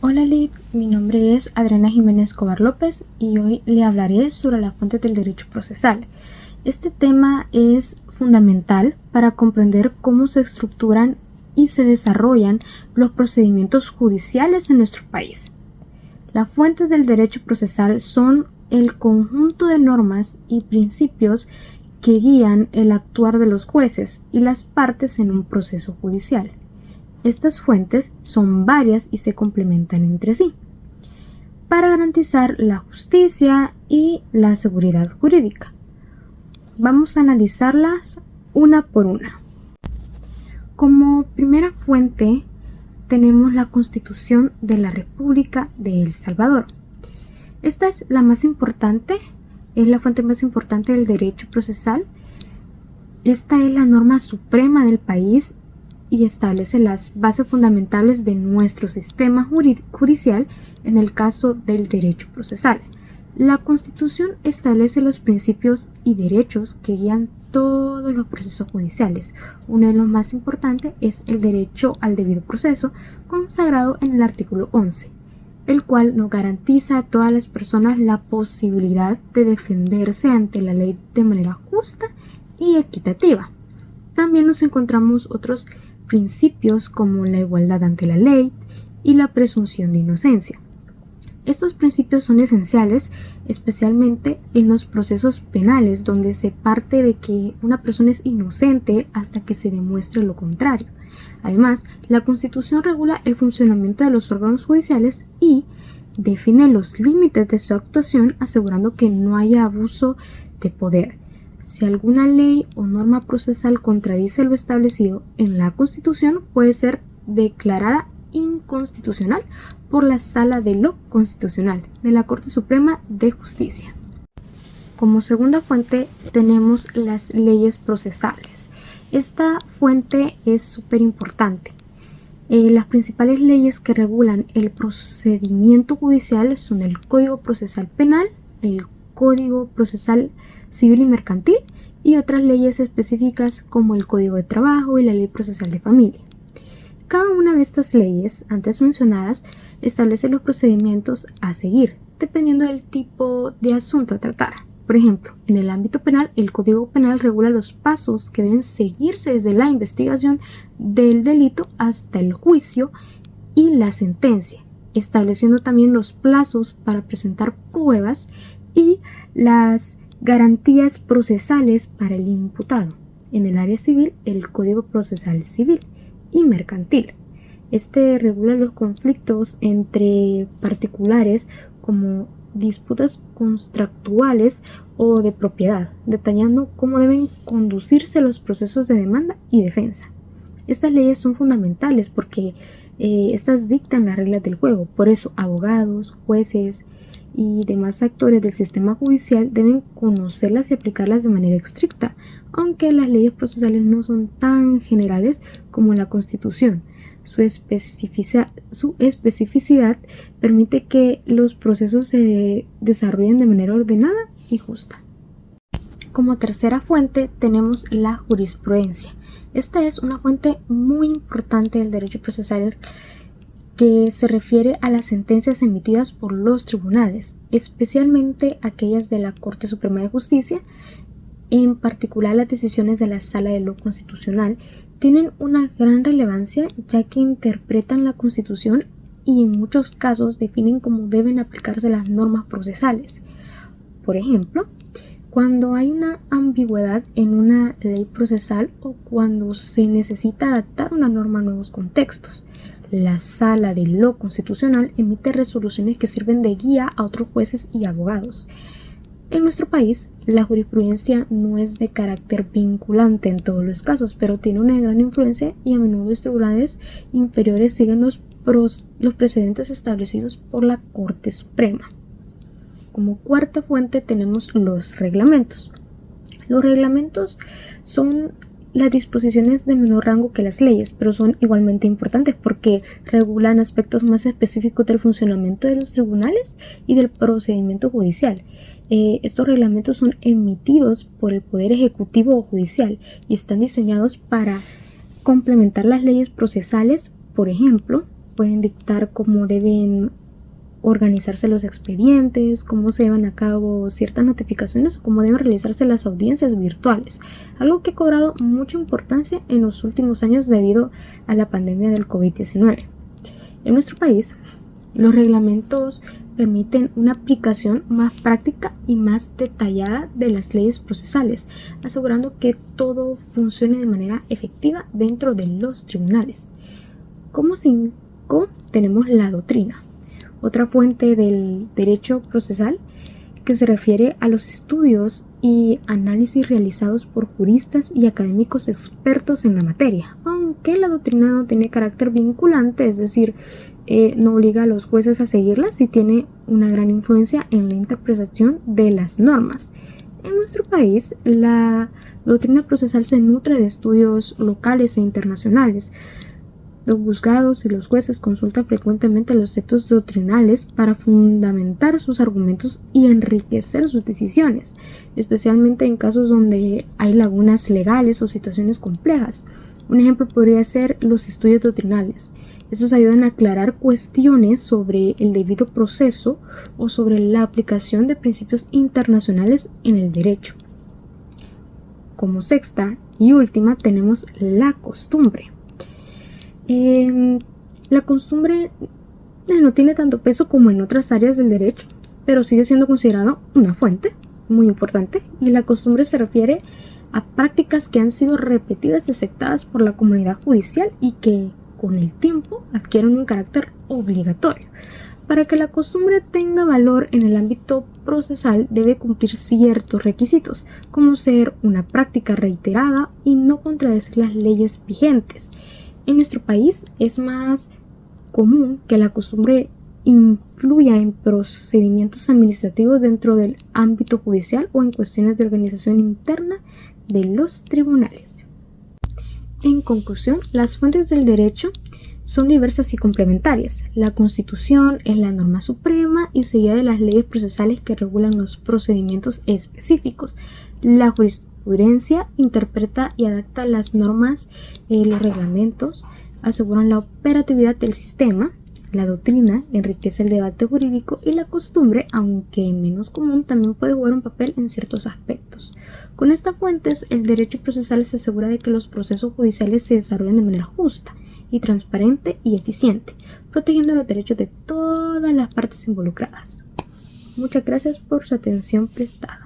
Hola Lid, mi nombre es Adriana Jiménez Escobar López y hoy le hablaré sobre las fuentes del derecho procesal. Este tema es fundamental para comprender cómo se estructuran y se desarrollan los procedimientos judiciales en nuestro país. Las fuentes del derecho procesal son el conjunto de normas y principios que guían el actuar de los jueces y las partes en un proceso judicial. Estas fuentes son varias y se complementan entre sí para garantizar la justicia y la seguridad jurídica. Vamos a analizarlas una por una. Como primera fuente tenemos la Constitución de la República de El Salvador. Esta es la más importante, es la fuente más importante del derecho procesal. Esta es la norma suprema del país y establece las bases fundamentales de nuestro sistema judicial en el caso del derecho procesal. La Constitución establece los principios y derechos que guían todos los procesos judiciales. Uno de los más importantes es el derecho al debido proceso, consagrado en el artículo 11, el cual nos garantiza a todas las personas la posibilidad de defenderse ante la ley de manera justa y equitativa. También nos encontramos otros principios como la igualdad ante la ley y la presunción de inocencia. Estos principios son esenciales, especialmente en los procesos penales, donde se parte de que una persona es inocente hasta que se demuestre lo contrario. Además, la Constitución regula el funcionamiento de los órganos judiciales y define los límites de su actuación, asegurando que no haya abuso de poder. Si alguna ley o norma procesal contradice lo establecido en la Constitución, puede ser declarada inconstitucional por la Sala de lo Constitucional de la Corte Suprema de Justicia. Como segunda fuente tenemos las leyes procesales. Esta fuente es súper importante. Las principales leyes que regulan el procedimiento judicial son el Código Procesal Penal, el Código Procesal Civil y Mercantil y otras leyes específicas como el Código de Trabajo y la Ley Procesal de Familia. Cada una de estas leyes antes mencionadas establece los procedimientos a seguir, dependiendo del tipo de asunto a tratar. Por ejemplo, en el ámbito penal, el Código Penal regula los pasos que deben seguirse desde la investigación del delito hasta el juicio y la sentencia, estableciendo también los plazos para presentar pruebas y las garantías procesales para el imputado. En el área civil, el Código Procesal Civil y Mercantil. Este regula los conflictos entre particulares como disputas contractuales o de propiedad, detallando cómo deben conducirse los procesos de demanda y defensa. Estas leyes son fundamentales porque estas dictan las reglas del juego. Por eso, abogados, jueces y demás actores del sistema judicial deben conocerlas y aplicarlas de manera estricta, aunque las leyes procesales no son tan generales como la Constitución. Su especificidad permite que los procesos se desarrollen de manera ordenada y justa. Como tercera fuente tenemos la jurisprudencia. Esta es una fuente muy importante del derecho procesal que se refiere a las sentencias emitidas por los tribunales, especialmente aquellas de la Corte Suprema de Justicia. En particular, las decisiones de la Sala de lo Constitucional tienen una gran relevancia, ya que interpretan la Constitución y en muchos casos definen cómo deben aplicarse las normas procesales. Por ejemplo, cuando hay una ambigüedad en una ley procesal o cuando se necesita adaptar una norma a nuevos contextos, la Sala de lo Constitucional emite resoluciones que sirven de guía a otros jueces y abogados. En nuestro país, la jurisprudencia no es de carácter vinculante en todos los casos, pero tiene una gran influencia y a menudo los tribunales inferiores siguen los precedentes establecidos por la Corte Suprema. Como cuarta fuente tenemos los reglamentos. Los reglamentos son las disposiciones de menor rango que las leyes, pero son igualmente importantes porque regulan aspectos más específicos del funcionamiento de los tribunales y del procedimiento judicial. Estos reglamentos son emitidos por el Poder Ejecutivo o Judicial y están diseñados para complementar las leyes procesales. Por ejemplo, pueden dictar cómo deben organizarse los expedientes, cómo se llevan a cabo ciertas notificaciones o cómo deben realizarse las audiencias virtuales, algo que ha cobrado mucha importancia en los últimos años debido a la pandemia del COVID-19. En nuestro país, los reglamentos permiten una aplicación más práctica y más detallada de las leyes procesales, asegurando que todo funcione de manera efectiva dentro de los tribunales. Como 5 tenemos la doctrina, otra fuente del derecho procesal que se refiere a los estudios y análisis realizados por juristas y académicos expertos en la materia, aunque la doctrina no tiene carácter vinculante, es decir, no obliga a los jueces a seguirla, sí tiene una gran influencia en la interpretación de las normas. En nuestro país, la doctrina procesal se nutre de estudios locales e internacionales. Los juzgados y los jueces consultan frecuentemente los textos doctrinales para fundamentar sus argumentos y enriquecer sus decisiones, especialmente en casos donde hay lagunas legales o situaciones complejas. Un ejemplo podría ser los estudios doctrinales. Estos ayudan a aclarar cuestiones sobre el debido proceso o sobre la aplicación de principios internacionales en el derecho. Como 6ª y última tenemos la costumbre. La costumbre no tiene tanto peso como en otras áreas del derecho, pero sigue siendo considerado una fuente muy importante, y la costumbre se refiere a prácticas que han sido repetidas y aceptadas por la comunidad judicial y que con el tiempo adquieren un carácter obligatorio. Para que la costumbre tenga valor en el ámbito procesal debe cumplir ciertos requisitos, como ser una práctica reiterada y no contradecir las leyes vigentes. En nuestro país es más común que la costumbre influya en procedimientos administrativos dentro del ámbito judicial o en cuestiones de organización interna de los tribunales. En conclusión, las fuentes del derecho son diversas y complementarias. La Constitución es la norma suprema y seguida de las leyes procesales que regulan los procedimientos específicos. La jurisprudencia interpreta y adapta las normas, los reglamentos, aseguran la operatividad del sistema. La doctrina enriquece el debate jurídico y la costumbre, aunque menos común, también puede jugar un papel en ciertos aspectos. Con estas fuentes, el derecho procesal se asegura de que los procesos judiciales se desarrollen de manera justa y transparente y eficiente, protegiendo los derechos de todas las partes involucradas. Muchas gracias por su atención prestada.